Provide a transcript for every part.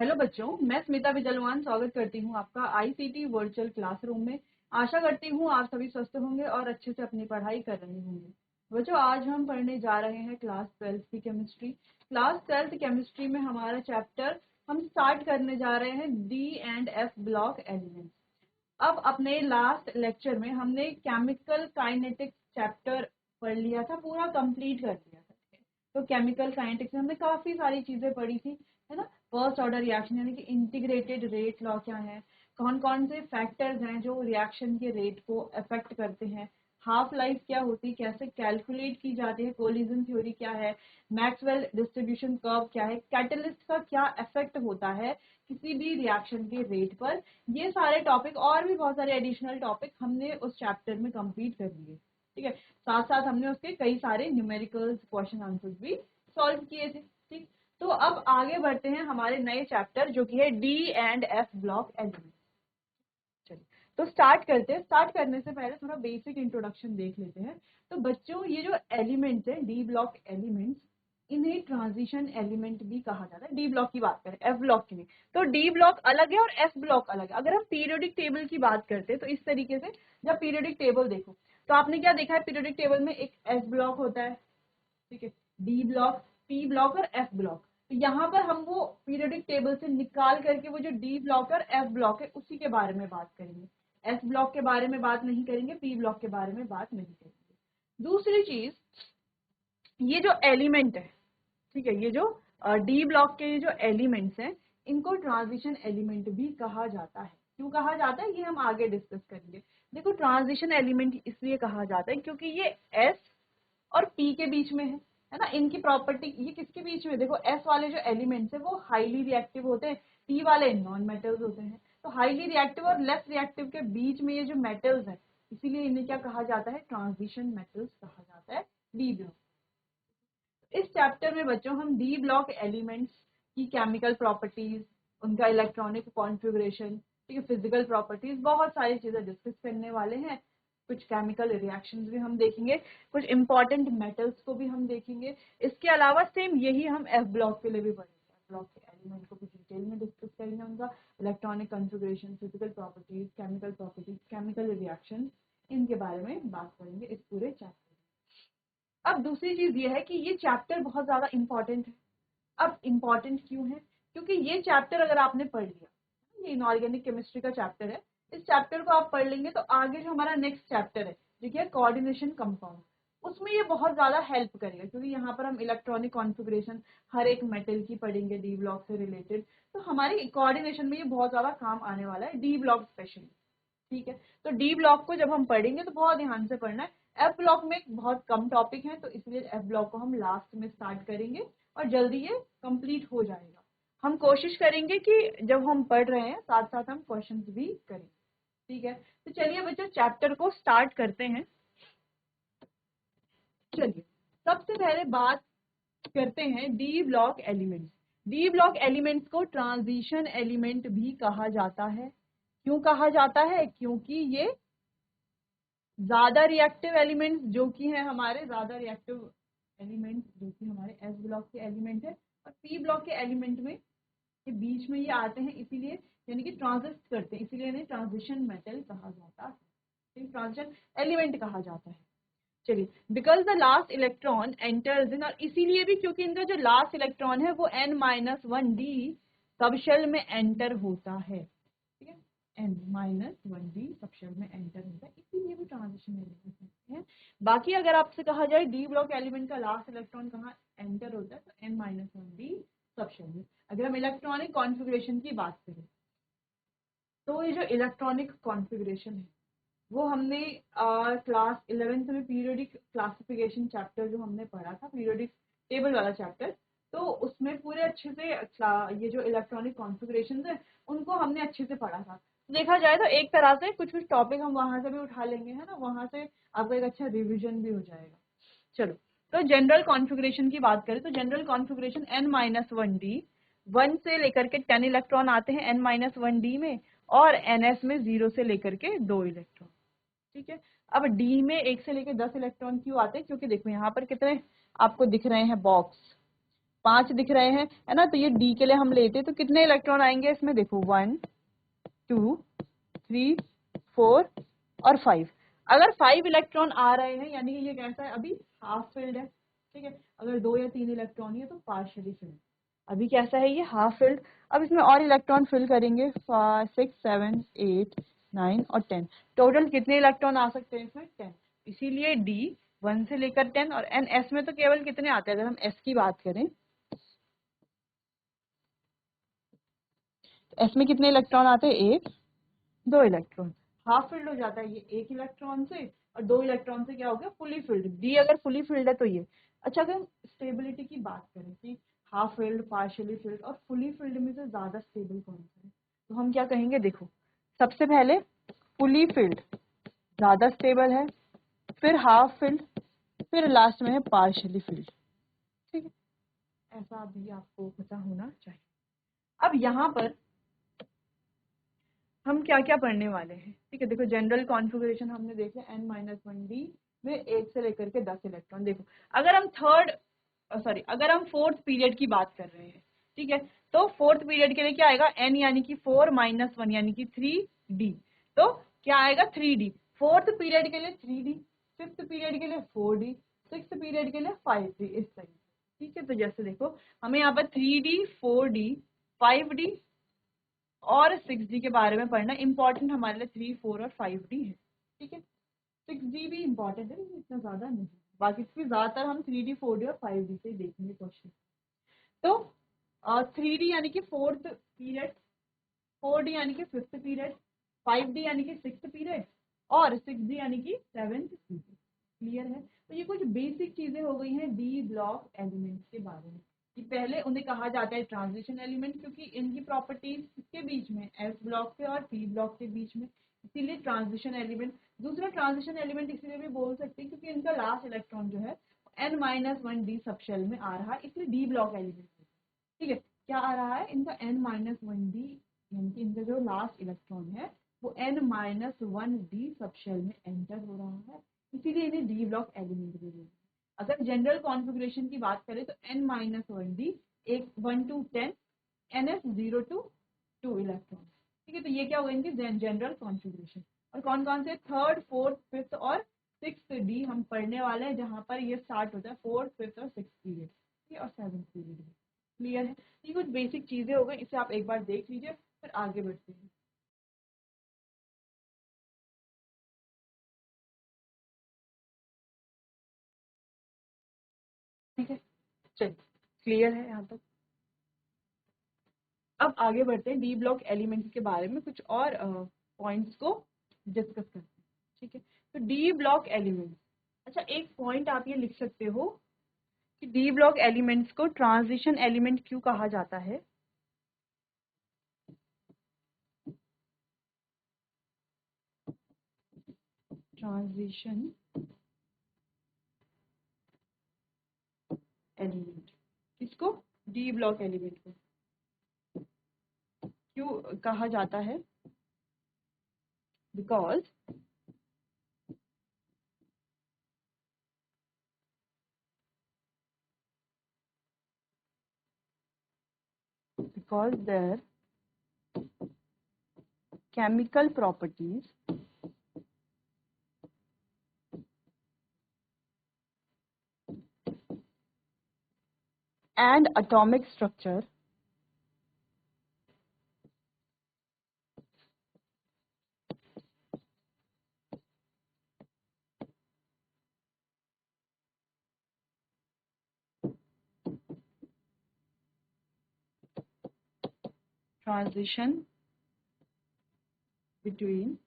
Hello बच्चों, मैं स्मिता विजलवान स्वागत करती हूँ आपका आईसीटी वर्चुअल क्लासरूम में। आशा करती हूँ आप सभी स्वस्थ होंगे और अच्छे से अपनी पढ़ाई कर रहे होंगे। बच्चों, आज हम पढ़ने जा रहे हैं क्लास 12th की केमिस्ट्री। क्लास 12th केमिस्ट्री में हमारा चैप्टर हम स्टार्ट करने जा रहे हैं D and F block elements. अब अपने लास्ट लेक्चर में हमने केमिकल काइनेटिक्स चैप्टर पढ़ लिया था, पूरा कंप्लीट कर लिया था। तो केमिकल काइनेटिक्स में हमने काफी सारी चीजें पढ़ी थी, है ना। फर्स्ट ऑर्डर रिएक्शन यानी कि इंटीग्रेटेड रेट लॉ क्या है, कौन कौन से फैक्टर्स हैं जो रिएक्शन के रेट को अफेक्ट करते हैं, हाफ लाइफ क्या होती है, कैसे कैलकुलेट की जाती है, कोलिजन थ्योरी क्या है, मैक्सवेल डिस्ट्रीब्यूशन कर्व क्या है, कैटलिस्ट का क्या इफेक्ट होता है किसी भी रिएक्शन के रेट पर। ये सारे टॉपिक और भी बहुत सारे एडिशनल टॉपिक हमने उस चैप्टर में कंप्लीट कर लिए। ठीक है, साथ साथ हमने उसके कई सारे न्यूमेरिकल क्वेश्चन आंसर्स भी सॉल्व किए थे। ठीक, तो अब आगे बढ़ते हैं हमारे नए चैप्टर जो कि है D and F block element. चलिए, तो स्टार्ट करते हैं। स्टार्ट करने से पहले थोड़ा बेसिक इंट्रोडक्शन देख लेते हैं। तो बच्चों, ये जो एलिमेंट्स है डी ब्लॉक एलिमेंट्स, इन्हें ट्रांजिशन एलिमेंट भी कहा जाता है। डी ब्लॉक की बात करें, एफ ब्लॉक की नहीं। तो डी ब्लॉक अलग है और एफ ब्लॉक अलग है। अगर हम पीरियोडिक टेबल की बात करते हैं तो इस तरीके से, जब पीरियोडिक टेबल देखो तो आपने क्या देखा है, पीरियोडिक टेबल में एक एस ब्लॉक होता है, ठीक है, डी ब्लॉक, पी ब्लॉक और एफ ब्लॉक। तो यहाँ पर हम वो पीरियोडिक टेबल से निकाल करके वो जो डी ब्लॉक और एफ ब्लॉक है उसी के बारे में बात करेंगे। एस ब्लॉक के बारे में बात नहीं करेंगे, पी ब्लॉक के बारे में बात नहीं करेंगे। दूसरी चीज, ये जो एलिमेंट है, ठीक है, ये जो डी ब्लॉक के ये जो एलिमेंट्स हैं, इनको ट्रांजिशन एलिमेंट भी कहा जाता है। क्यों कहा जाता है, ये हम आगे डिस्कस करेंगे। देखो, ट्रांजिशन एलिमेंट इसलिए कहा जाता है क्योंकि ये एस और पी के बीच में है ना। इनकी प्रॉपर्टी, ये किसके बीच में, देखो एस वाले जो एलिमेंट्स है वो हाईली रिएक्टिव होते हैं, पी वाले नॉन मेटल्स होते हैं। तो हाईली रिएक्टिव और लेस रिएक्टिव के बीच में ये जो मेटल्स हैं, इसीलिए इन्हें क्या कहा जाता है, ट्रांजिशन मेटल्स कहा जाता है, डी ब्लॉक। इस चैप्टर में बच्चों हम डी ब्लॉक एलिमेंट्स की केमिकल प्रॉपर्टीज, उनका इलेक्ट्रॉनिक कॉन्फ़िगरेशन, ठीक है, फिजिकल प्रॉपर्टीज, बहुत सारी चीजें डिस्कस करने वाले हैं। कुछ केमिकल रिएक्शंस भी हम देखेंगे, कुछ इंपॉर्टेंट मेटल्स को भी हम देखेंगे। इसके अलावा सेम यही हम एफ ब्लॉक के लिए भी पढ़ेंगे। एफ ब्लॉक के एलिमेंट को भी डिटेल में डिस्कस करेंगे, उनका electronic configuration, physical properties, chemical properties, chemical reaction, इनके बारे में बात करेंगे इस पूरे चैप्टर। अब दूसरी चीज ये है कि ये चैप्टर बहुत ज्यादा इंपॉर्टेंट है। अब इंपॉर्टेंट क्यों है, क्योंकि ये चैप्टर अगर आपने पढ़ लिया, ये इनऑर्गेनिक केमिस्ट्री का चैप्टर है, इस चैप्टर को आप पढ़ लेंगे तो आगे जो हमारा नेक्स्ट चैप्टर है जो कि है कोऑर्डिनेशन कंपाउंड, उसमें ये बहुत ज्यादा हेल्प करेगा। क्योंकि यहाँ पर हम इलेक्ट्रॉनिक कॉन्फ़िगरेशन हर एक मेटल की पढ़ेंगे डी ब्लॉक से रिलेटेड, तो हमारे कोऑर्डिनेशन में ये बहुत ज्यादा काम आने वाला है, डी ब्लॉक स्पेशली। ठीक है, तो डी ब्लॉक को जब हम पढ़ेंगे तो बहुत ध्यान से पढ़ना है। एफ ब्लॉक में बहुत कम टॉपिक है, तो इसलिए एफ ब्लॉक को हम लास्ट में स्टार्ट करेंगे और जल्दी ये कंप्लीट हो जाएगा। हम कोशिश करेंगे कि जब हम पढ़ रहे हैं साथ साथ हम क्वेश्चंस भी करें। ठीक है, तो चलिए बच्चों चैप्टर को स्टार्ट करते हैं। चलिए, सबसे पहले बात करते हैं D block elements. D block elements को ट्रांजिशन एलिमेंट भी कहा जाता है। क्यों कहा जाता है, क्योंकि ये ज्यादा रिएक्टिव एलिमेंट्स जो कि है हमारे, ज्यादा रिएक्टिव एलिमेंट्स जो कि हमारे एस ब्लॉक के एलिमेंट है और पी ब्लॉक के एलिमेंट में के बीच में ये आते हैं, इसीलिए यानी कि ट्रांजिट करते हैं, इसीलिए इन्हें ट्रांजिशन मेटल कहा जाता है, ट्रांजिशन एलिमेंट कहा जाता है। चलिए, because the last electron enters in, और इसीलिए भी क्योंकि इनका जो लास्ट इलेक्ट्रॉन है वो n-1d सबशेल में एंटर होता है। ठीक है, n-1d सबशेल में एंटर होता है, इसीलिए भी ट्रांजिशन एलिमेंट हैं। बाकी अगर आपसे कहा जाए डी ब्लॉक एलिमेंट का लास्ट इलेक्ट्रॉन कहाँ एंटर होता है, तो n-1d सबशेल में। अगर हम इलेक्ट्रॉनिक कॉन्फ़िगरेशन की बात करें तो ये जो इलेक्ट्रॉनिक कॉन्फ़िगरेशन है वो हमने क्लास 11th में पीरियोडिक क्लासिफिकेशन चैप्टर जो हमने पढ़ा था, पीरियोडिक टेबल वाला चैप्टर, तो उसमें पूरे अच्छे से ये जो इलेक्ट्रॉनिक कॉन्फ़िगरेशंस है उनको हमने अच्छे से पढ़ा था। तो देखा जाए तो एक तरह से कुछ कुछ टॉपिक हम वहां से भी उठा लेंगे, है ना, वहां से आपका एक अच्छा रिविजन भी हो जाएगा। चलो, तो जनरल कॉन्फ़िगरेशन की बात करें तो जनरल कॉन्फ़िगरेशन n-1d, 1 से लेकर के 10 इलेक्ट्रॉन आते हैं n-1d में, और ns में 0 से लेकर के 2 इलेक्ट्रॉन। ठीक है, अब डी में 1 से लेकर 10 इलेक्ट्रॉन क्यों आते हैं, क्योंकि देखो यहाँ पर कितने आपको दिख रहे हैं बॉक्स, 5 दिख रहे हैं, है ना। तो ये डी के लिए हम लेते तो कितने इलेक्ट्रॉन आएंगे इसमें, देखो 1 2 3 4 और 5। अगर 5 इलेक्ट्रॉन आ रहे हैं यानी कि ये कैसा है, अभी हाफ फिल्ड है, ठीक है। अगर 2 या 3 इलेक्ट्रॉन है तो पार्शियली फिल्ड। अभी कैसा है, ये हाफ फिल्ड। अब इसमें और इलेक्ट्रॉन फिल करेंगे 5 6 7 8 9 और 10। टोटल कितने इलेक्ट्रॉन आ सकते हैं इसमें, 10। इसीलिए डी 1 से लेकर 10 और एन एस में तो केवल कितने आते हैं, अगर हम एस की बात करें तो एस में कितने इलेक्ट्रॉन आते हैं, 1 2 इलेक्ट्रॉन। हाफ फिल्ड हो जाता है ये 1 इलेक्ट्रॉन से, और 2 इलेक्ट्रॉन से क्या हो गया, फुली फिल्ड। डी अगर फुली फिल्ड है तो ये। अच्छा, अगर हम स्टेबिलिटी की बात करें कि हाफ फिल्ड, पार्शियली फिल्ड और फुली फिल्ड में से ज्यादा स्टेबल कौन सा है, तो हम क्या कहेंगे, देखो सबसे पहले फुली फिल्ड ज्यादा स्टेबल है, फिर हाफ फिल्ड, फिर लास्ट में है पार्शियली फिल्ड, ठीक है। ऐसा भी आपको पता होना चाहिए। अब यहाँ पर हम क्या क्या पढ़ने वाले हैं, ठीक है। देखो जनरल कॉन्फ़िगरेशन हमने देख लिया, n-1d में 1 से लेकर के 10 इलेक्ट्रॉन। देखो अगर हम अगर हम फोर्थ पीरियड की बात कर रहे हैं, ठीक है, तो फोर्थ पीरियड के लिए क्या आएगा, n यानी कि 4 - 1 यानी कि 3d। तो क्या आएगा, 3d। फोर्थ पीरियड के लिए 3d, फिफ्थ पीरियड के लिए 4d, सिक्स्थ पीरियड के लिए 5d, इस तरीके से, ठीक है। तो जैसे देखो हमें यहाँ पर 3d 4d 5d और 6d के बारे में पढ़ना। इंपॉर्टेंट हमारे लिए 3 4 और 5d है, ठीक है। 6d भी इंपॉर्टेंट है लेकिन इतना ज्यादा नहीं, बाकी फिर ज्यादातर हम 3d 4d और 5d से देखेंगे क्वेश्चन। तो 3d यानी कि फोर्थ पीरियड, 4d यानी कि फिफ्थ पीरियड, 5d यानी कि सिक्स्थ पीरियड और 6d यानी कि सेवेंथ पीरियड। क्लियर है। तो ये कुछ बेसिक चीजें हो गई हैं डी ब्लॉक एलिमेंट्स के बारे में, कि पहले उन्हें कहा जाता है ट्रांजिशन एलिमेंट, क्योंकि इनकी प्रॉपर्टीज के बीच में, एस ब्लॉक के और पी ब्लॉक के बीच में, इसीलिए ट्रांजिशन एलिमेंट। दूसरा ट्रांजिशन एलिमेंट इसलिए भी बोल सकते हैं क्योंकि इनका लास्ट इलेक्ट्रॉन जो है n-1d सब शेल में आ रहा है, इसलिए डी ब्लॉक एलिमेंट, ठीक है। क्या आ रहा है, इनका n-1d यानी कि इनका जो लास्ट इलेक्ट्रॉन है वो n-1d सब शेल में एंटर हो रहा है, इसीलिए इन्हें डी ब्लॉक एलिमेंट भी बोलते हैं। अगर जनरल कॉन्फ़िगरेशन की बात करें तो n-1d 1 to 10, ns 0 to 2 electron, ठीक है। तो ये क्या होगा, इनकी जनरल कॉन्फ़िगरेशन। और कौन कौन से, थर्ड फोर्थ फिफ्थ और सिक्स्थ डी हम पढ़ने वाले हैं, जहां पर ये स्टार्ट होता है फोर्थ फिफ्थ और सिक्स्थ पीरियड, ठीक है, और सेवंथ पीरियड। क्लियर है। ये कुछ बेसिक चीजें हो गई, इसे आप एक बार देख लीजिए फिर आगे बढ़ते हैं। ठीक है, चलिए क्लियर है यहाँ तक। अब आगे बढ़ते हैं, डी ब्लॉक एलिमेंट्स के बारे में कुछ और पॉइंट्स को डिस्कस करते हैं, ठीक है। तो डी ब्लॉक एलिमेंट्स, अच्छा एक पॉइंट आप ये लिख सकते हो कि डी ब्लॉक एलिमेंट्स को ट्रांजिशन एलिमेंट क्यों कहा जाता है। ट्रांजिशन एलिमेंट किसको, डी ब्लॉक एलिमेंट को क्यों कहा जाता है, because their chemical properties and atomic structure transition between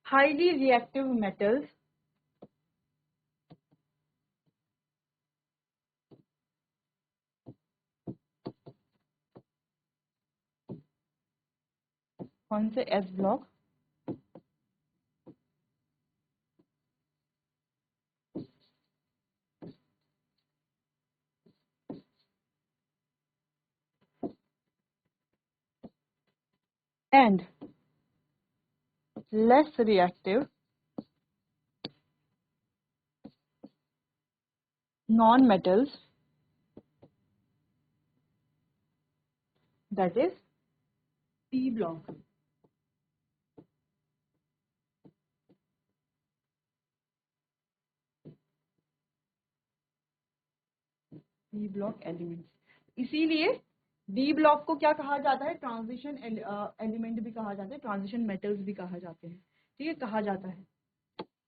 highly reactive metals कौन से, S block, and less reactive non-metals, that is P block. P block elements, इसीलिए डी ब्लॉक को क्या कहा जाता है, ट्रांजिशन एलिमेंट भी कहा जाता है, ट्रांजिशन मेटल्स भी कहा जाते हैं, ठीक है, कहा जाता है।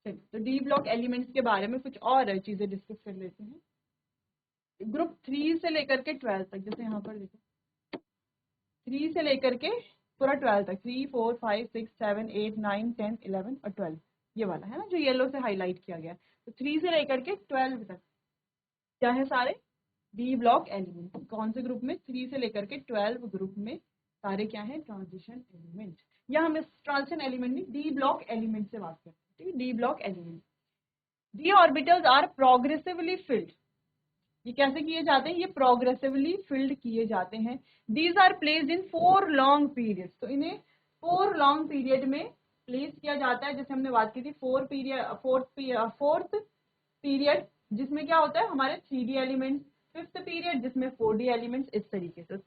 चलिए, तो डी ब्लॉक एलिमेंट्स के बारे में कुछ और चीजें डिस्कस कर लेते हैं। ग्रुप 3 से लेकर के 12 तक, जैसे यहाँ पर देखो 3 से लेकर के पूरा 12 तक, 3 4 5 6 7 8 9 10 11 और 12, ये वाला है ना जो येलो से हाईलाइट किया गया है। तो 3 से लेकर के 12 तक क्या है, सारे डी ब्लॉक एलिमेंट। कौन से ग्रुप में, 3 से लेकर के 12 ग्रुप में सारे क्या है, ट्रांजिशन एलिमेंट। या हम इस ट्रांजिशन एलिमेंट में डी ब्लॉक एलिमेंट से बात करते हैं, ठीक है, D block element. D orbitals are progressively filled, ये कैसे किए जाते हैं, ये प्रोग्रेसिवली फिल्ड किए जाते हैं। These are placed in 4 long period, तो इन्हें 4 लॉन्ग पीरियड में प्लेस किया जाता है। जैसे हमने बात की थी फोर्थ पीरियड जिसमें क्या होता है हमारे 3D एलिमेंट्स, फिफ्थ पीरियड जिसमें 4D एलिमेंट्स, इस तरीके से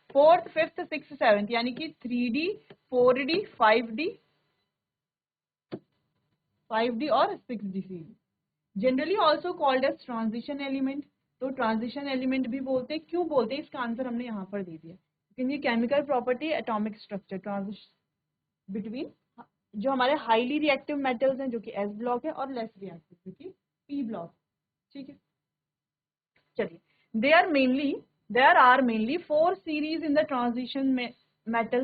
फोर्थ फिफ्थ सिक्स सेवेंथ यानी कि 3D 4D 5D और 6D generally also called as transition element. तो ट्रांजिशन एलिमेंट भी बोलते हैं, क्यों बोलते हैं इसका आंसर हमने यहाँ पर दे दिया, क्योंकि ये chemical property atomic structure transition between जो हमारे हाईली रिएक्टिव मेटल्स हैं जो कि एस ब्लॉक है और लेस रिएक्टिव जो कि पी ब्लॉक, ठीक है। चलिए, there are mainly 4 series in the transition metal,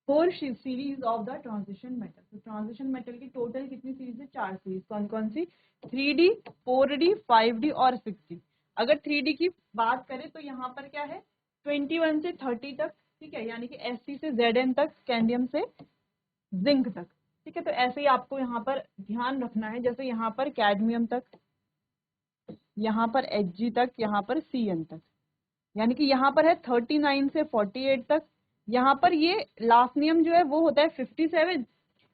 4 series of the transition metal. तो ट्रांजिशन मेटल की टोटल कितनी सीरीज है, 4 सीरीज। कौन कौन सी, 3D 4D 5D और 6D। अगर 3D की बात करें तो यहाँ पर क्या है 21 से 30 तक, ठीक है, यानी कि Sc से Zn तक, स्कैंडियम से जिंक तक, ठीक है। तो ऐसे ही आपको यहाँ पर ध्यान रखना है, जैसे यहाँ पर कैडमियम तक, यहाँ पर Hg तक, यहाँ पर Cn तक, यानी कि यहाँ पर है 39 से 48 तक। यहाँ पर ये लाफ्नियम जो है वो होता है 57।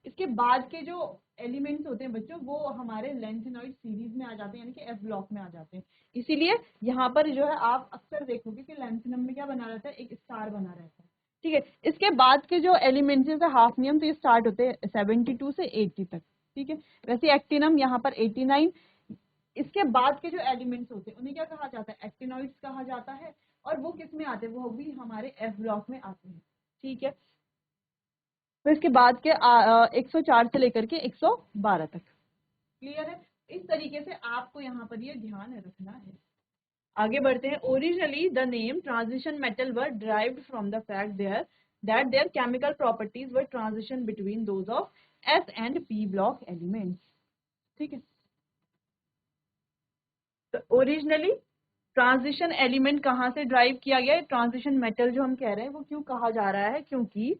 इसके बाद के जो एलिमेंट्स होते हैं बच्चों वो हमारे लेंथेनॉइड सीरीज में आ जाते हैं, यानी कि एफ ब्लॉक में आ जाते हैं। इसीलिए यहाँ पर जो है आप अक्सर देखोगे कि लेंथेनम में क्या बना रहता है, एक स्टार बना रहता है, ठीक है। इसके बाद के जो एलिमेंट्स है हाफनियम, तो ये स्टार्ट होते हैं 72 से 80 तक, ठीक है। वैसे एक्टिनम यहाँ पर 89। इसके बाद के जो एलिमेंट्स होते हैं उन्हें क्या कहा जाता है, एक्टिनॉइड्स कहा जाता है, और वो किस में आते हैं, वो भी हमारे एफ ब्लॉक में आते हैं, ठीक है। फिर इसके बाद के 104 से लेकर के 112 तक, क्लियर है। इस तरीके से आपको यहाँ पर ये ध्यान रखना है। आगे बढ़ते हैं। Originally the name transition metal were derived from the fact that their chemical properties were transition between those of S and P block elements, ठीक है। तो ओरिजिनली ट्रांजिशन एलिमेंट कहाँ से ड्राइव किया गया है, ट्रांजिशन मेटल जो हम कह रहे हैं वो क्यों कहा जा रहा है, क्योंकि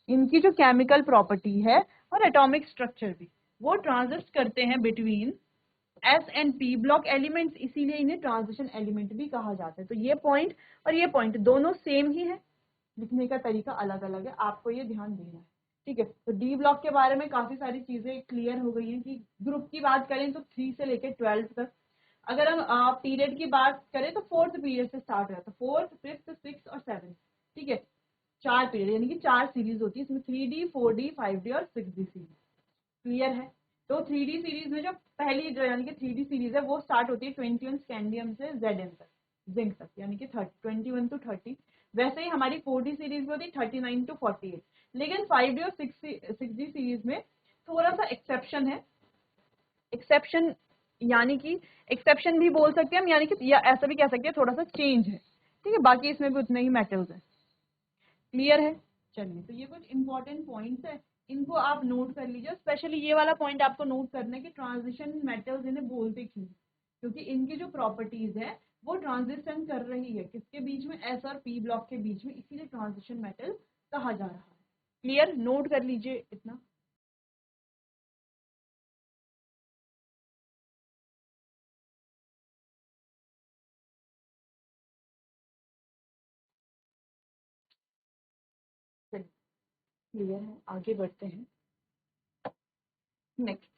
इनकी जो केमिकल प्रॉपर्टी है और एटॉमिक स्ट्रक्चर भी वो ट्रांजिस्ट करते हैं between S and P block elements, इसीलिए इन्हें ट्रांजिशन एलिमेंट भी कहा जाता है। तो ये पॉइंट और ये पॉइंट दोनों सेम ही है, लिखने का तरीका अलग अलग है, आपको ये ध्यान देना है, ठीक है। तो डी ब्लॉक के बारे में काफी सारी चीजें क्लियर हो गई हैं कि ग्रुप की बात करें तो 3 से लेकर 12 तक। अगर हम पीरियड की बात करें तो फोर्थ पीरियड से स्टार्ट हो जाता है, फोर्थ फिफ्थ सिक्स और सेवन, ठीक है। 4 पीरियड यानी कि 4 सीरीज होती है इसमें, 3D 4D 5D और 6D सीरीज, क्लियर है। तो 3D सीरीज में जो पहली जो यानी कि 3D सीरीज है वो स्टार्ट होती है 21 स्कैंडियम से Zn तक, जिंक तक, यानी कि 21 to 30। वैसे ही हमारी 4D सीरीज में होती है 39 to 48। लेकिन 5D और 6D सीरीज में थोड़ा सा एक्सेप्शन है, एक्सेप्शन यानी कि एक्सेप्शन भी बोल सकते हैं हम, यानी कि या ऐसा भी कह सकते हैं थोड़ा सा चेंज है, ठीक है। बाकी इसमें भी उतने ही मेटल्स हैं, क्लियर है। चलिए, तो ये कुछ इंपॉर्टेंट पॉइंट्स है, इनको आप नोट कर लीजिए। स्पेशली ये वाला पॉइंट आपको नोट करना है कि ट्रांजिशन मेटल्स इन्हें बोलते क्यों, क्योंकि इनकी जो प्रॉपर्टीज है वो ट्रांजिशन कर रही है किसके बीच में, एस और पी ब्लॉक के बीच में, इसीलिए ट्रांजिशन मेटल कहा जा रहा है। क्लियर, नोट कर लीजिए इतना। क्लियर है, आगे बढ़ते हैं। नेक्स्ट,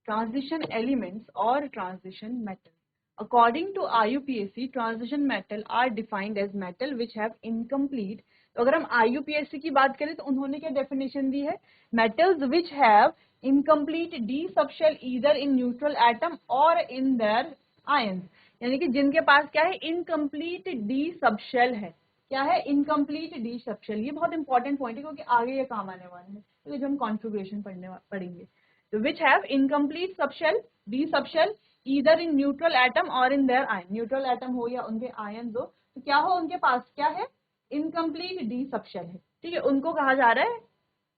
ट्रांजिशन एलिमेंट्स और transition metal. According to IUPAC, transition metal are defined as metal which have incomplete. तो अगर हम IUPAC की बात करें तो उन्होंने क्या डेफिनेशन दी है, metals which have incomplete D subshell either in neutral atom और इन देयर आयंस, यानी कि जिनके पास क्या है, इनकम्प्लीट डी सबशेल है। क्या है, इनकम्प्लीट डी सबशेल। ये बहुत इंपॉर्टेंट पॉइंट है क्योंकि आगे ये काम आने वाला है, तो जो हम कॉन्फ़िगरेशन पढ़ेंगे। which have incomplete subshell, d subshell either in neutral atom or in their ion, neutral atom हो या उनके ions हो, तो क्या हो, उनके पास क्या है, incomplete d subshell है। ठीक है, उनको कहा जा रहा है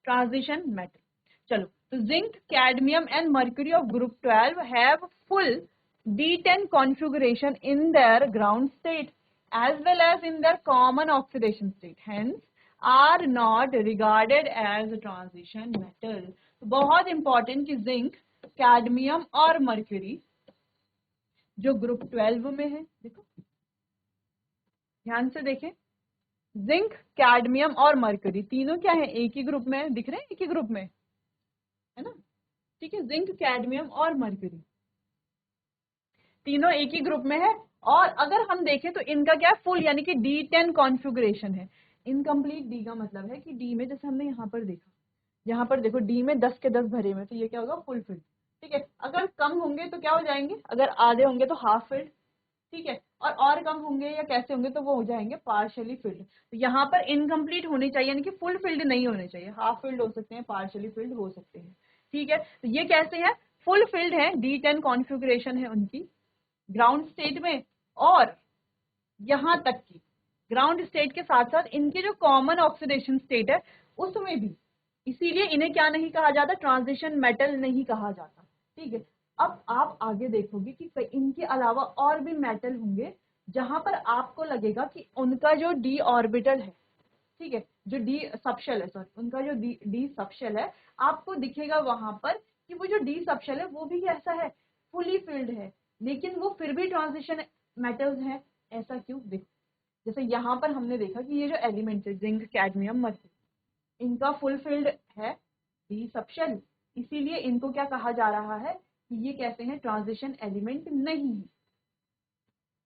ट्रांजिशन मेटल। चलो, तो zinc, cadmium and mercury of group 12 have full D10 configuration in their ground state as well as in their common oxidation state, hence are not regarded as transition metal। तो बहुत important कि zinc, cadmium और mercury जो group 12 में है, देखो ध्यान से देखें, जिंक, कैडमियम और मर्क्यूरी तीनों क्या है, एक ही ग्रुप में है, दिख रहे हैं, एक ही ग्रुप में है ना। ठीक है, जिंक, कैडमियम और मर्क्यूरी तीनों एक ही ग्रुप में है। और अगर हम देखें तो इनका क्या फुल यानी कि D10 कॉन्फ़िगरेशन है। इनकम्प्लीट डी का मतलब है कि डी में, जैसे हमने यहाँ पर देखा, यहाँ पर देखो डी में 10 के 10 भरे में, तो ये क्या होगा, फुल फिल्ड। ठीक है, अगर कम होंगे तो क्या हो जाएंगे, अगर आधे होंगे तो हाफ फिल्ड। ठीक है, और कम होंगे या कैसे होंगे तो वो हो जाएंगे पार्शियली फिल्ड। तो यहाँ पर इनकम्प्लीट होनी चाहिए, यानी कि फुल फिल्ड नहीं होने चाहिए, हाफ फिल्ड हो सकते हैं, पार्शियली फिल्ड हो सकते हैं। ठीक है, तो ये कैसे है, फुल फिल्ड है, D10 कॉन्फ़िगरेशन है उनकी ग्राउंड स्टेट में, और यहां तक कि ग्राउंड स्टेट के साथ साथ इनके जो कॉमन ऑक्सीडेशन स्टेट है उसमें भी, इसीलिए इन्हें क्या नहीं कहा जाता, ट्रांजिशन मेटल नहीं कहा जाता। ठीक है, अब आप आगे देखोगे कि इनके अलावा और भी मेटल होंगे जहां पर आपको लगेगा कि उनका जो डी ऑर्बिटल है, ठीक है, जो डी सबशेल है, सॉरी, उनका जो डी सबशेल है, आपको दिखेगा वहां पर कि वो जो डी सबशेल है वो भी कैसा है, फुली फिल्ड है, लेकिन वो फिर भी ट्रांजिशन मेटल्स है। ऐसा क्यों, देखो जैसे यहाँ पर हमने देखा कि ये जो एलिमेंट है, जिंक, कैडमियम, मर्क्यूरी, इनका फुल फिल्ड है डी सबशेल, इसीलिए इनको क्या कहा जा रहा है कि ये कैसे हैं, ट्रांजिशन एलिमेंट नहीं है,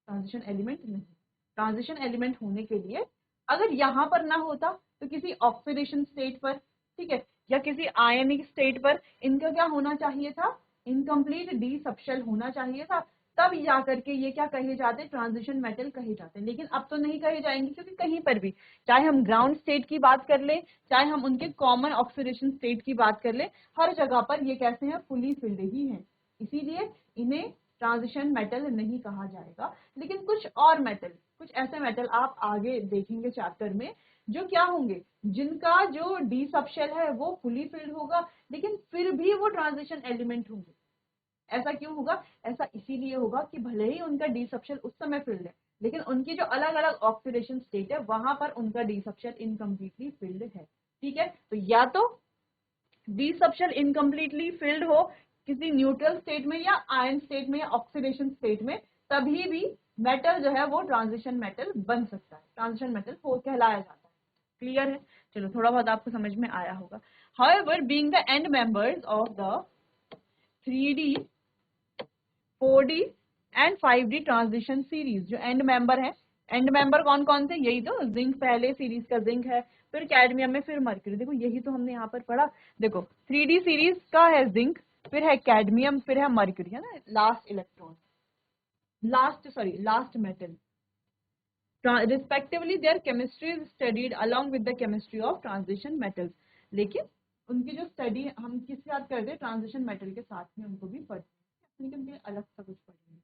ट्रांजिशन एलिमेंट नहीं। ट्रांजिशन एलिमेंट होने के लिए अगर यहाँ पर ना होता तो किसी ऑक्सीडेशन स्टेट पर, ठीक है, या किसी आयनिक स्टेट पर इनका क्या होना चाहिए था, इनकम्प्लीट डी सबशेल होना चाहिए था, तब जाकर के ये क्या कहे जाते, ट्रांजिशन मेटल कहे जाते। लेकिन अब तो नहीं कहे जाएंगे, क्योंकि कहीं पर भी, चाहे हम ग्राउंड स्टेट की बात कर ले, चाहे हम उनके कॉमन ऑक्सीडेशन स्टेट की बात कर ले, हर जगह पर ये कैसे हैं, फुली फिल्ड ही हैं, इसीलिए इन्हें ट्रांजिशन मेटल नहीं कहा जाएगा। लेकिन कुछ और मेटल, कुछ ऐसे मेटल आप आगे देखेंगे चैप्टर में, जो क्या होंगे, जिनका जो डी सबशेल है वो फुली फिल्ड होगा, लेकिन फिर भी वो ट्रांजिशन एलिमेंट होंगे। ऐसा क्यों होगा, ऐसा इसीलिए होगा कि भले ही उनका डी सबशेल उस समय फिल्ड है, लेकिन उनकी जो अलग अलग ऑक्सीडेशन स्टेट है वहां पर उनका डी सबशेल इनकम्प्लीटली फिल्ड है। ठीक है, तो या तो डी सबशेल इनकम्प्लीटली फिल्ड हो किसी न्यूट्रल स्टेट में या आयन स्टेट में या ऑक्सीडेशन स्टेट में, तभी भी मेटल जो है वो ट्रांजिशन मेटल बन सकता है, ट्रांजिशन मेटल हो कहलाया जाता है। क्लियर है, चलो थोड़ा बहुत आपको समझ में आया होगा। However being the end members of the 3D 4D and 5D transition series, जो एंड मेंबर है, एंड मेंबर कौन कौन से, यही तो, जिंक पहले सीरीज का जिंक है, फिर कैडमियम में, फिर मर्क्यूरी, देखो यही तो हमने यहाँ पर पढ़ा। देखो 3D सीरीज का है जिंक, फिर है कैडमियम, फिर है मर्क्यूरी, है ना, last electron, last metal, respectively their chemistry is studied along with the chemistry of transition metals. लेकिन उनकी जो स्टडी हम किसके साथ करते हैं, ट्रांजिशन मेटल के साथ में उनको भी पढ़ते हैं, लेकिन उनके अलग सा कुछ पढ़ेंगे।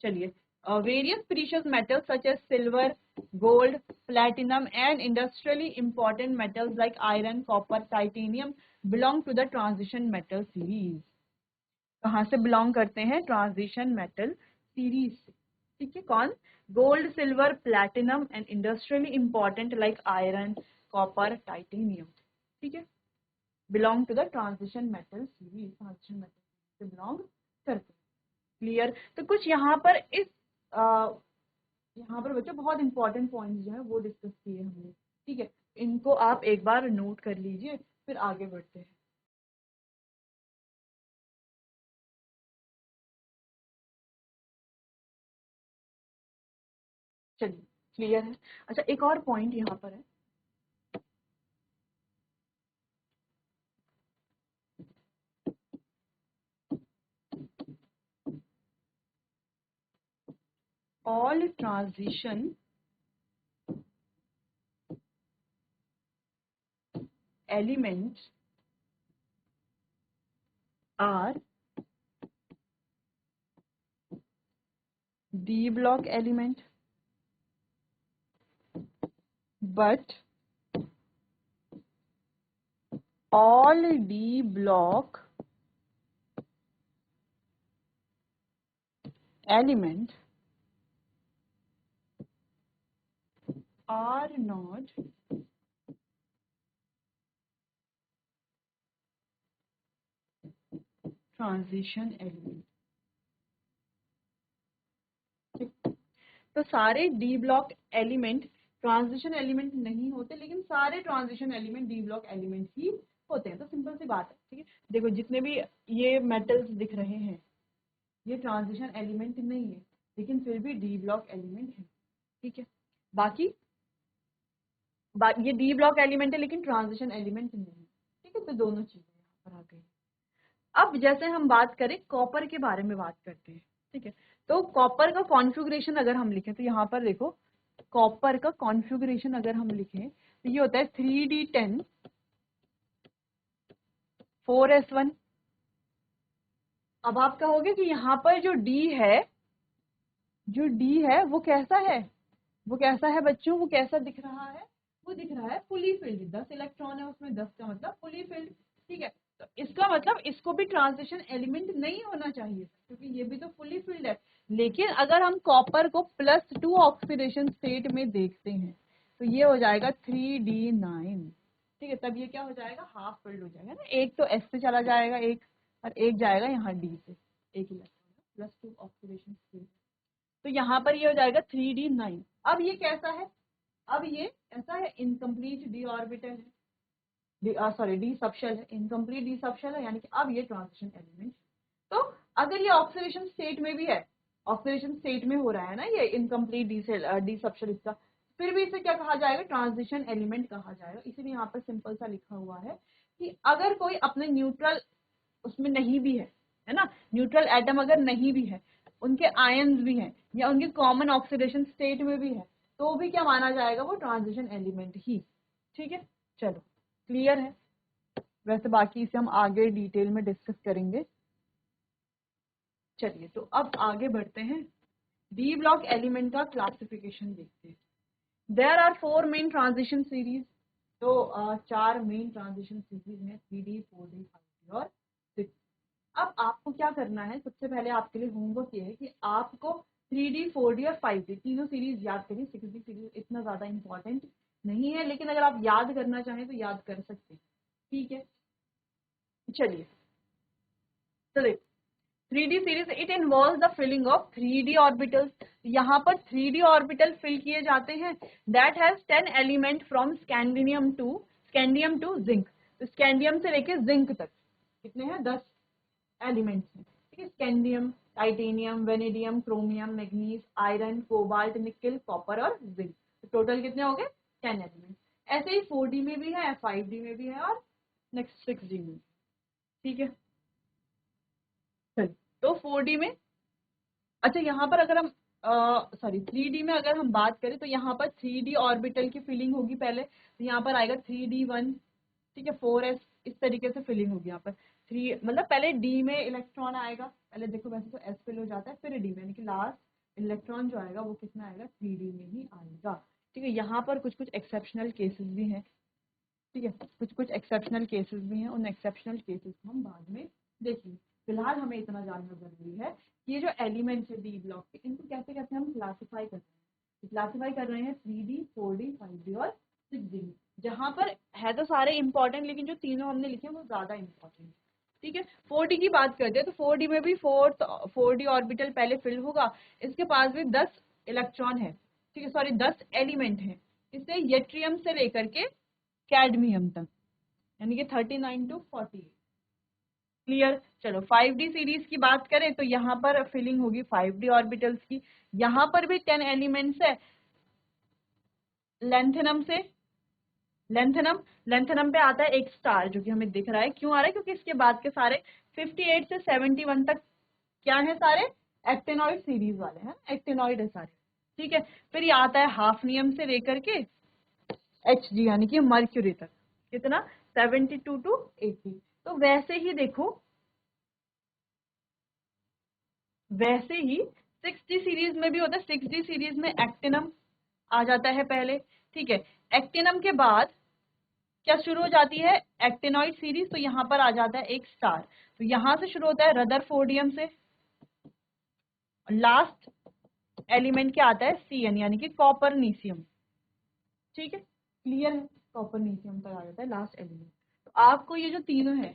चलिए, various precious metals such as silver, gold, platinum and industrially important metals like iron, copper, titanium belong to the transition metal series। कहाँ से बिलोंग करते हैं, ट्रांजिशन मेटल सीरीज से। ठीक है, कौन, gold, silver, platinum and industrially important like iron, copper, titanium. ठीक है, belong to the transition metal series, transition metal से बिलोंग करते हैं। क्लियर, तो कुछ यहाँ पर इस यहाँ पर बच्चों बहुत इंपॉर्टेंट पॉइंट्स जो है वो डिस्कस किए हमने। ठीक है, इनको आप एक बार नोट कर लीजिए, फिर आगे बढ़ते हैं। चलिए क्लियर है। अच्छा एक और पॉइंट यहाँ पर है, all transition elements are D block element, but all D block elements are not transition element। तो सारे D block element transition element नहीं होते, लेकिन सारे transition element D block element ही होते हैं। तो सिंपल सी बात है, ठीक है। देखो जितने भी ये मेटल्स दिख रहे हैं ये ट्रांजिशन एलिमेंट नहीं है, लेकिन फिर भी डी ब्लॉक एलिमेंट है, ठीक है। बाकी ये डी ब्लॉक एलिमेंट है लेकिन ट्रांजिशन एलिमेंट नहीं है, ठीक है। तो दोनों चीजें यहाँ पर आ गई। अब जैसे हम बात करें कॉपर के बारे में बात करते हैं, ठीक है। तो कॉपर का कॉन्फ़िगरेशन अगर हम लिखें तो यहाँ पर देखो कॉपर का कॉन्फ़िगरेशन अगर हम लिखें तो ये होता है 3d10 4s1। अब आप कहोगे कि यहाँ पर जो डी है वो कैसा है, वो कैसा है बच्चों, वो कैसा दिख रहा है, वो दिख रहा है फुली फिल्ड। 10 इलेक्ट्रॉन है उसमें, 10 का मतलब फुली फिल्ड, ठीक है। तो इसका मतलब इसको भी ट्रांजिशन एलिमेंट नहीं होना चाहिए क्योंकि ये भी तो फुली फिल्ड है। लेकिन अगर हम कॉपर को +2 ऑक्सीडेशन स्टेट में देखते हैं तो ये हो जाएगा 3d9, ठीक है। तब ये क्या हो जाएगा, हाफ फिल्ड हो जाएगा ना। एक तो एस से चला जाएगा एक, और एक जाएगा यहाँ डी से, एक इलेक्ट्रॉन +2 ऑक्सीडेशन स्टेट। तो यहाँ पर ये हो जाएगा 3d9। अब ये कैसा है, अब ये ऐसा है इनकम्प्लीट डी ऑर्बिटल है, सॉरी डी सबशेल है, इनकम्प्लीट डी सबशेल है, यानी कि अब ये ट्रांजिशन एलिमेंट। तो अगर ये ऑक्सीडेशन स्टेट में भी है, ऑक्सीडेशन स्टेट में हो रहा है ना ये इनकम्प्लीट डी सबशेल इसका, फिर भी इसे क्या कहा जाएगा, ट्रांजिशन एलिमेंट कहा जाएगा। इसीलिए यहाँ पर सिंपल सा लिखा हुआ है कि अगर कोई अपने न्यूट्रल उसमें नहीं भी है ना, न्यूट्रल एटम अगर नहीं भी है, उनके आयंस भी हैं या उनके कॉमन ऑक्सीडेशन स्टेट में भी है, तो भी क्या माना जाएगा, वो ट्रांजिशन एलिमेंट ही, ठीक है। चलो क्लियर है। वैसे बाकी इसे हम आगे डिटेल में डिस्कस करेंगे। चलिए तो अब आगे बढ़ते हैं, डी ब्लॉक एलिमेंट का क्लासिफिकेशन देखते हैं। There are 4 main transition series. तो 4 मेन ट्रांजिशन सीरीज हैं, 3D 4D 5D और 6। अब आपको क्या करना है, सबसे पहले आपके लिए होमवर्क ये है कि आपको 3D 4D और 5D तीनों सीरीज याद करनी। 6D सीरीज इतना ज्यादा इंपॉर्टेंट नहीं है, लेकिन अगर आप याद करना चाहें तो याद कर सकते हैं, ठीक है। चलिए तो देखो 3D series it involve the filling of 3D orbitals. यहाँ पर 3D ऑर्बिटल फिल किए जाते हैं। That has 10 element from scandium to zinc. तो स्कैंडियम से लेके जिंक तक कितने हैं, 10 एलिमेंट्स हैं, ठीक है। Scandium, titanium, vanadium, chromium, manganese, iron, cobalt, निकल, कॉपर और जिंक। तो टोटल कितने हो गए, 10 एलिमेंट। ऐसे ही 4D में भी है, 5D में भी है और नेक्स्ट 6D में, ठीक है। तो 4D में, अच्छा यहाँ पर अगर हम सॉरी 3D में अगर हम बात करें तो यहाँ पर 3D ऑर्बिटल की फिलिंग होगी पहले। तो यहाँ पर आएगा 3D1, ठीक है, 4s, इस तरीके से फिलिंग होगी यहाँ पर। 3 मतलब पहले डी में इलेक्ट्रॉन आएगा, पहले देखो वैसे तो एस फिल हो जाता है फिर डी में, यानी कि लास्ट इलेक्ट्रॉन जो आएगा वो कितना आएगा, 3D में ही आएगा, ठीक है। यहाँ पर कुछ कुछ एक्सेप्शनल केसेस भी हैं, ठीक है, कुछ कुछ एक्सेप्शनल केसेस भी हैं, उन एक्सेप्शनल केसेस को हम बाद में देखेंगे। फिलहाल हमें इतना जानना जरूरी है कि ये जो एलिमेंट्स है डी ब्लॉक के, इनको कैसे कैसे हम क्लासीफाई कर रहे हैं। क्लासीफाई कर रहे हैं 3D 4D 5D और 6D में। जहाँ पर है तो सारे इंपॉर्टेंट, लेकिन जो तीनों हमने लिखे हैं वो ज्यादा इंपॉर्टेंट, ठीक है। 4D की बात करते हैं तो 4D में भी 4D ऑर्बिटल पहले फिल होगा। इसके पास भी 10 इलेक्ट्रॉन है, ठीक है, सॉरी 10 एलिमेंट है। इससे येट्रियम से लेकर के कैडमियम तक, यानी कि 39 to 48। क्लियर। चलो 5d सीरीज की बात करें तो यहाँ पर फिलिंग होगी 5d ऑर्बिटल्स की। यहाँ पर भी 10 एलिमेंट्स है लेंथेनम से। लेंथेनम पे आता है एक स्टार जो कि हमें दिख रहा है। क्यों आ रहा है? क्योंकि इसके बाद के सारे 58 से 71 तक क्या है, सारे एक्टेनॉइड सीरीज वाले हैं, एक्टेनॉइड है सारे। ठीक है। फिर ये आता है हाफनियम से लेकर के Hg यानी कि मर्क्यूरी तक। कितना? 72 to 80। तो वैसे ही देखो, वैसे ही 6d सीरीज में भी होता है। 6d सीरीज में एक्टिनम आ जाता है पहले। ठीक है। एक्टिनम के बाद क्या शुरू हो जाती है? Actinoid series. तो यहाँ पर आ जाता है एक स्टार। तो यहाँ से शुरू होता है रदरफोर्डियम से। लास्ट एलिमेंट क्या आता है? Cn यानी कि कॉपरनीशियम। ठीक है, क्लियर है? कॉपरनीशियम तक आ जाता है लास्ट एलिमेंट। तो आपको ये जो तीनों है,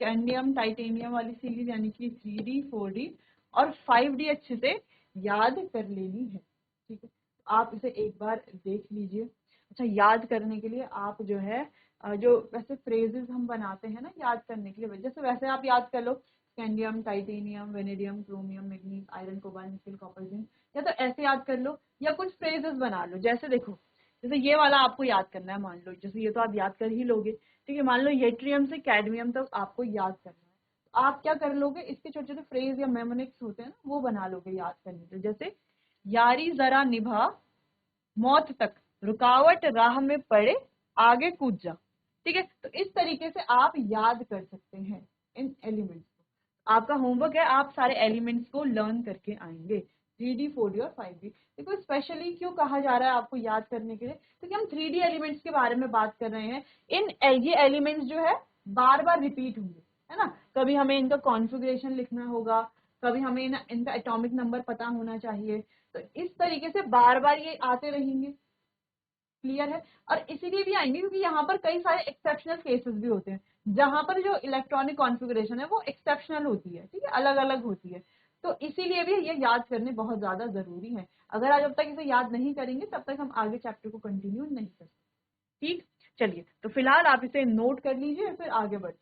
कैडमियम टाइटेनियम वाली सीरीज यानी कि 3d 4d और 5d अच्छे से याद कर लेनी है। ठीक है, तो आप इसे एक बार देख लीजिए। अच्छा, याद करने के लिए आप जो है जो वैसे फ्रेजेस हम बनाते हैं ना याद करने के लिए, जैसे वैसे आप याद कर लो, cadmium titanium vanadium chromium manganese iron cobalt nickel copper zinc, या तो ऐसे याद कर लो या कुछ फ्रेजेस बना लो। जैसे देखो, जैसे ये वाला आपको याद करना है, मान लो जैसे ये तो आप याद कर ही लोगे। ठीक है, मान लो येट्रियम से कैडमियम तक आपको याद करना है, तो आप क्या कर लोगे, इसके छोटे छोटे फ्रेज या मेमोनिक्स होते हैं ना, वो बना लोगे याद करने के लिए। जैसे यारी जरा निभा मौत तक, रुकावट राह में पड़े आगे कूद जा। ठीक है, तो इस तरीके से आप याद कर सकते हैं इन एलिमेंट्स को। आपका होमवर्क है, आप सारे एलिमेंट्स को लर्न करके आएंगे, 3D 4D और 5D। देखो स्पेशली क्यों कहा जा रहा है आपको याद करने के लिए, क्योंकि हम 3D एलिमेंट्स के बारे में बात कर रहे हैं। ये एलिमेंट्स जो है बार बार रिपीट होंगे, है ना। कभी हमें इनका कॉन्फ़िगरेशन लिखना होगा, कभी हमें इनका एटॉमिक नंबर पता होना चाहिए। तो इस तरीके से बार बार ये आते रहेंगे। क्लियर है? और इसीलिए भी आएंगे क्योंकि यहाँ पर कई सारे एक्सेप्शनल केसेस भी होते हैं, जहां पर जो इलेक्ट्रॉनिक कॉन्फ़िगरेशन है वो एक्सेप्शनल होती है। ठीक है, अलग अलग होती है। तो इसीलिए भी ये याद करने बहुत ज्यादा जरूरी है। अगर आज जब तक इसे याद नहीं करेंगे तब तक हम आगे चैप्टर को कंटिन्यू नहीं कर सकते। ठीक, चलिए तो फिलहाल आप इसे नोट कर लीजिए, फिर आगे बढ़ते हैं।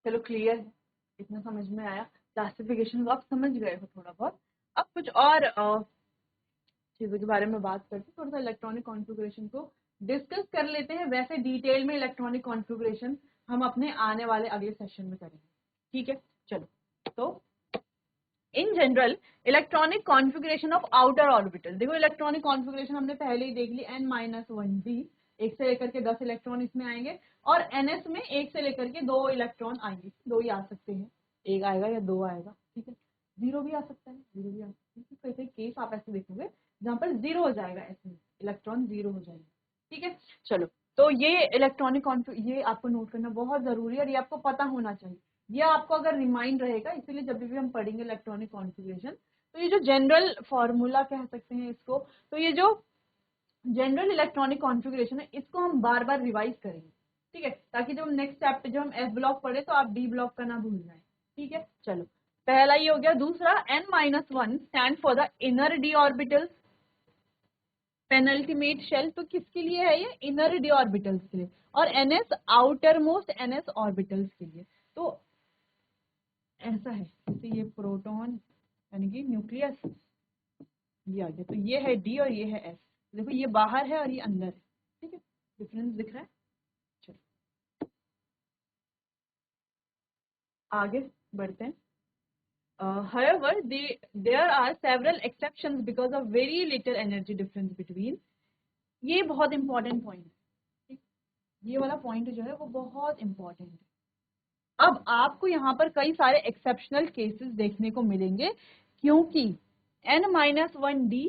चलो क्लियर है, इतना समझ में आया। क्लासिफिकेशन को आप समझ गए हो थोड़ा बहुत। अब कुछ और चीजों के बारे में बात करते हैं, थोड़ा सा इलेक्ट्रॉनिक कॉन्फ़िगरेशन को डिस्कस कर लेते हैं। वैसे डिटेल में इलेक्ट्रॉनिक कॉन्फ़िगरेशन हम अपने आने वाले अगले सेशन में करेंगे। ठीक है, चलो। तो in general electronic configuration of outer orbital, देखो इलेक्ट्रॉनिक कॉन्फ़िगरेशन हमने पहले ही देख ली, n-1d, एक से लेकर के 10 इलेक्ट्रॉन इसमें आएंगे, और ns में एक से लेकर के 2 इलेक्ट्रॉन आएंगे। 2 ही आ सकते हैं, एक आएगा या 2 आएगा। ठीक है, 0 भी आ सकता है, 0 भी आ सकता है। कई कई केस आप ऐसे देखोगे जहां पर 0 हो जाएगा, ऐसे इलेक्ट्रॉन 0 हो जाएगा। ठीक है, चलो। तो ये इलेक्ट्रॉनिक ये आपको नोट करना बहुत जरूरी है और ये आपको पता होना चाहिए। ये आपको अगर रिमाइंड रहेगा, इसीलिए जब भी हम पढ़ेंगे इलेक्ट्रॉनिक कॉन्फ़िगरेशन, तो ये जो जनरल फॉर्मूला कह सकते हैं इसको, तो ये जो जनरल इलेक्ट्रॉनिक कॉन्फ़िगरेशन है इसको हम बार बार रिवाइज करेंगे। ठीक है, ताकि जब हम नेक्स्ट चैप्टर जब हम एफ ब्लॉक पढ़े तो आप डी ब्लॉक का ना भूल जाए। ठीक है, चलो पहला ये हो गया। दूसरा n-1 stand for the inner D orbitals penultimate shell. तो किसके लिए है ये? इनर डी ऑर्बिटल्स के लिए। और ns outer most ns orbitals के लिए। तो ऐसा है, जैसे ये प्रोटॉन यानी कि न्यूक्लियस, ये आ गया, तो ये है डी और ये है एस। देखो ये बाहर है और ये अंदर है। ठीक है, डिफरेंस दिख रहा है। चलो आगे बढ़ते हैं। However, there are several exceptions because of very little energy difference between। ये बहुत इंपॉर्टेंट पॉइंट है। ठीक? ये वाला पॉइंट जो है वो बहुत इंपॉर्टेंट है। अब आपको यहाँ पर कई सारे एक्सेप्शनल केसेस देखने को मिलेंगे, क्योंकि n-1d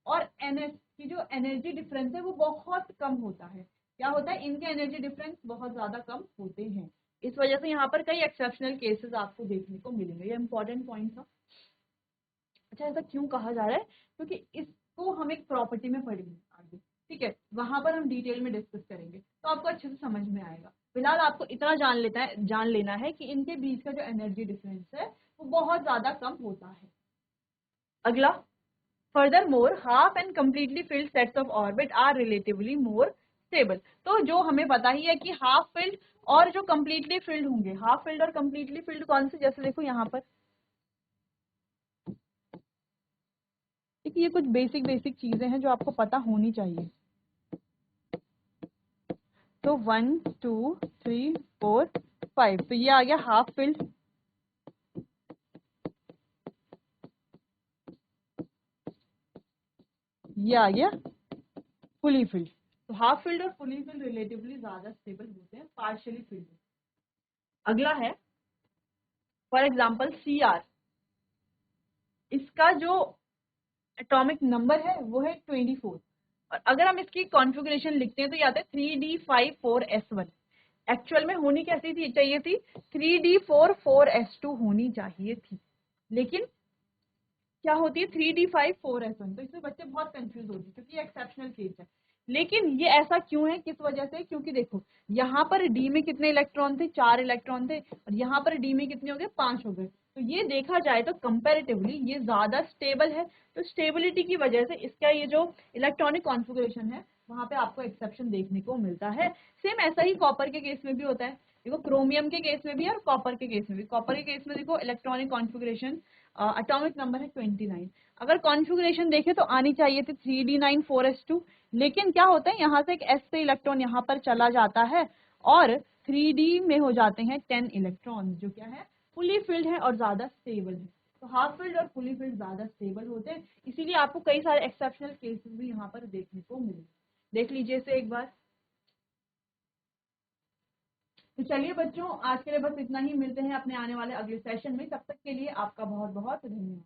और ns की जो एनर्जी डिफरेंस है वो बहुत कम होता है। क्या होता है? इनके एनर्जी डिफरेंस बहुत ज्यादा कम होते हैं। इस वजह से यहाँ पर कई एक्सेप्शनल केसेस आपको देखने को मिलेंगे। ये इंपॉर्टेंट पॉइंट था। अच्छा, ऐसा क्यों कहा जा रहा है? क्योंकि इसको हम एक प्रॉपर्टी में पढ़ेंगे आगे। ठीक है, वहां पर हम डिटेल में डिस्कस करेंगे तो आपको अच्छे से समझ में आएगा। फिलहाल आपको इतना जान लेना है कि इनके बीच का जो एनर्जी डिफरेंस है वो बहुत ज्यादा कम होता है। अगला, furthermore half and completely filled sets of orbit are relatively more stable. तो जो हमें पता ही है कि हाफ फिल्ड और जो कंप्लीटली फिल्ड होंगे, हाफ फिल्ड और कंप्लीटली फिल्ड कौन से, जैसे देखो यहाँ पर, ठीक है, ये कुछ बेसिक बेसिक चीजें हैं जो आपको पता होनी चाहिए। तो 1 2 3 4 5, तो ये आ गया हाफ फिल्ड, ये आ गया फुली फिल्ड। तो हाफ फिल्ड और फुली फिल्ड रिलेटिवली ज्यादा स्टेबल होते हैं पार्शियली फिल्ड। अगला है फॉर एग्जांपल Cr, इसका जो एटॉमिक नंबर है वो है 24, और अगर हम इसकी कॉन्फ़िगरेशन लिखते हैं तो ये आता है 3d54s1। एक्चुअल में होनी कैसी थी, चाहिए थी 3d44s2 होनी चाहिए थी, लेकिन क्या होती है 3d54s1। तो इसमें बच्चे बहुत कंफ्यूज होते हैं क्योंकि ये एक्सेप्शनल केस है। लेकिन ये ऐसा क्यों है, किस वजह से, क्योंकि देखो यहाँ पर डी में कितने इलेक्ट्रॉन थे, 4 इलेक्ट्रॉन थे, और यहाँ पर डी में कितने हो गए, 5 हो गए। तो ये देखा जाए तो कंपैरेटिवली ये ज्यादा स्टेबल है। तो स्टेबिलिटी की वजह से इसका ये जो इलेक्ट्रॉनिक कॉन्फ़िगरेशन है वहां पे आपको एक्सेप्शन देखने को मिलता है। सेम ऐसा ही कॉपर के केस में भी होता है। देखो क्रोमियम के केस में भी और कॉपर के केस में भी। कॉपर के केस में देखो इलेक्ट्रॉनिक कॉन्फ़िगरेशन, एटॉमिक नंबर है 29। अगर कॉन्फ़िगरेशन देखें तो आनी चाहिए थी 3d9 4s2, लेकिन क्या होता है यहाँ से एक s से इलेक्ट्रॉन यहाँ पर चला जाता है और 3d में हो जाते हैं 10 इलेक्ट्रॉन, जो क्या है फुली फिल्ड है और ज्यादा स्टेबल है। तो हाफ फिल्ड और फुली फिल्ड ज्यादा स्टेबल होते हैं, इसीलिए आपको कई सारे एक्सेप्शनल केसेस भी यहाँ पर देखने को मिले। देख लीजिए इसे एक बार। तो चलिए बच्चों, आज के लिए बस इतना ही, मिलते हैं अपने आने वाले अगले सेशन में। तब तक के लिए आपका बहुत बहुत धन्यवाद।